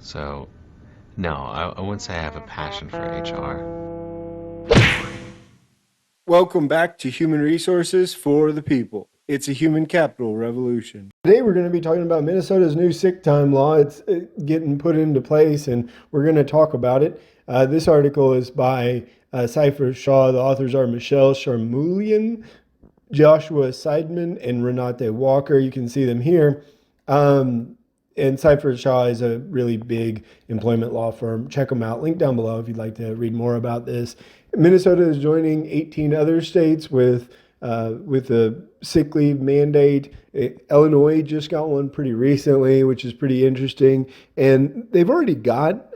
So, no, I wouldn't say I have a passion for HR. Welcome back to Human Resources for the People. It's a human capital revolution. Today we're going to be talking about Minnesota's new sick time law. It's getting put into place, and we're going to talk about it. This article is by Cypher Shaw. The authors are Michelle Charmoulian, Joshua Seidman, and Renate Walker. You can see them here. And Cypher Shaw is a really big employment law firm. Check them out. Link down below if you'd like to read more about this. Minnesota is joining 18 other states with a sick leave mandate. Illinois just got one pretty recently, which is pretty interesting. And they've already got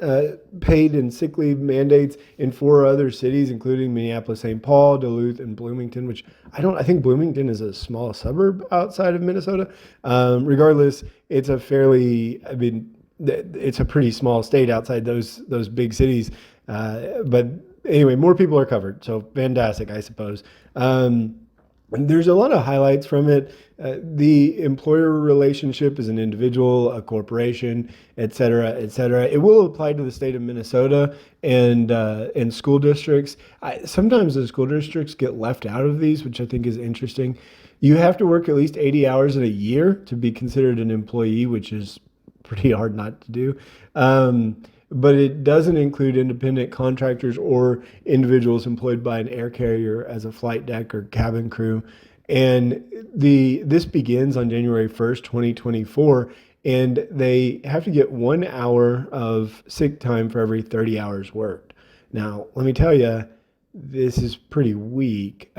paid and sick leave mandates in 4 other cities, including Minneapolis, St. Paul, Duluth, and Bloomington, which I think Bloomington is a small suburb outside of Minnesota. Regardless, it's a it's a pretty small state outside those big cities. But anyway, more people are covered. So fantastic, I suppose. And there's a lot of highlights from it. The employer relationship is an individual, a corporation, et cetera, et cetera. It will apply to the state of Minnesota and school districts. Sometimes the school districts get left out of these, which I think is interesting. You have to work at least 80 hours in a year to be considered an employee, which is pretty hard not to do. But it doesn't include independent contractors or individuals employed by an air carrier as a flight deck or cabin crew. And this begins on January 1st, 2024, and they have to get 1 hour of sick time for every 30 hours worked. Now, let me tell you, this is pretty weak.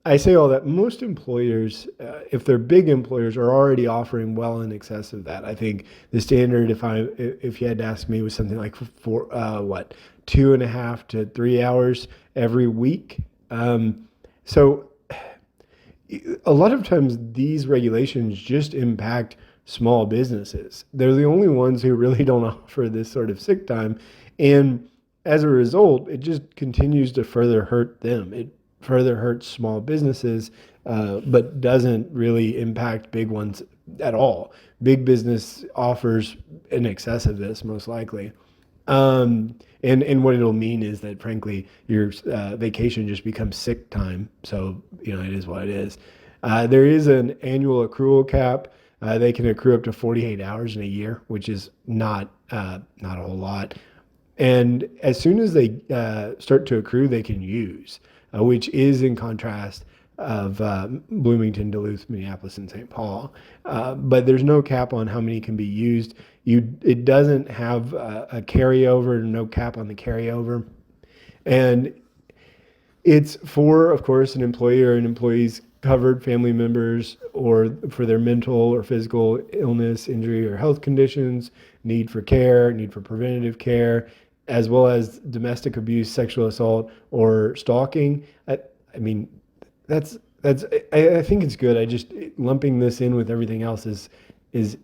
I say all that. Most employers, if they're big employers, are already offering well in excess of that. I think the standard, if you had to ask me, was something like 2.5 to 3 hours every week. So a lot of times these regulations just impact small businesses. They're the only ones who really don't offer this sort of sick time, and as a result, it just continues to further hurt them. It further hurts small businesses, but doesn't really impact big ones at all. Big business offers in excess of this, most likely. And what it'll mean is that, frankly, your vacation just becomes sick time. So, it is what it is. There is an annual accrual cap. They can accrue up to 48 hours in a year, which is not a whole lot. And as soon as they start to accrue, they can use, which is in contrast of Bloomington, Duluth, Minneapolis, and St. Paul. But there's no cap on how many can be used. It doesn't have a carryover, no cap on the carryover. And it's for, of course, an employee or an employee's covered family members, or for their mental or physical illness, injury, or health conditions, need for care, need for preventative care, as well as domestic abuse, sexual assault, or stalking. I think it's good. I just lumping this in with everything else is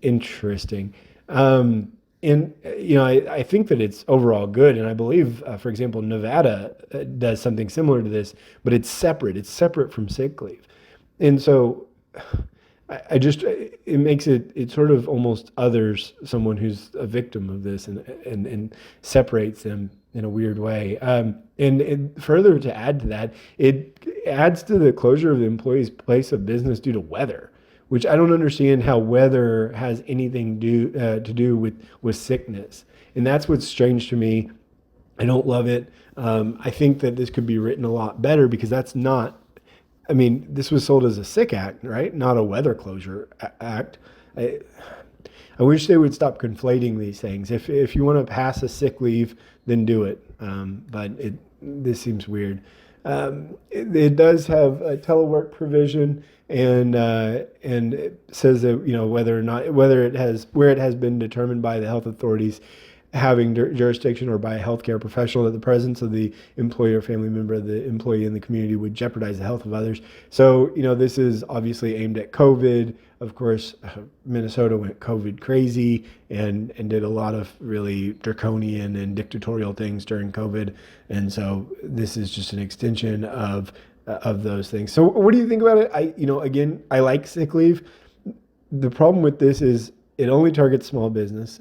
interesting. I think that it's overall good, and I believe, for example, Nevada does something similar to this, but it's separate. It's separate from sick leave, and so it makes it sort of almost others someone who's a victim of this, and separates them in a weird way. And further, to add to that, it adds to the closure of the employee's place of business due to weather, which I don't understand how weather has anything to do with sickness. And that's what's strange to me. I don't love it. I think that this could be written a lot better, because that's not, this was sold as a sick act, right? Not a weather closure act. I wish they would stop conflating these things. If you want to pass a sick leave, then do it. But this seems weird. It does have a telework provision, and it says that where it has been determined by the health authorities having jurisdiction, or by a healthcare professional, that the presence of the employee or family member of the employee in the community would jeopardize the health of others. So, this is obviously aimed at COVID. Of course, Minnesota went COVID crazy and did a lot of really draconian and dictatorial things during COVID. And so this is just an extension of those things. So what do you think about it? I like sick leave. The problem with this is It only targets small business.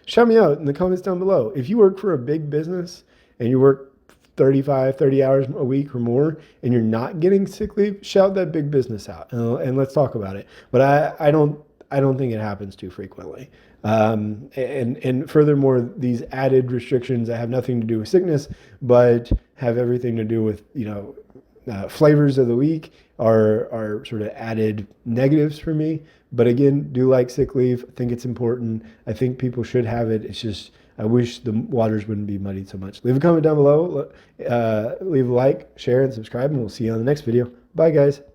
Shout me out in the comments down below. If you work for a big business and you work 35, 30 hours a week or more and you're not getting sick leave, shout that big business out and let's talk about it. But I don't think it happens too frequently. And furthermore, these added restrictions that have nothing to do with sickness, but have everything to do with, flavors of the week are sort of added negatives for me. But again, do like sick leave. I think it's important. I think people should have it. It's just, I wish the waters wouldn't be muddied so much. Leave a comment down below. Leave a like, share, and subscribe, and we'll see you on the next video. Bye, guys.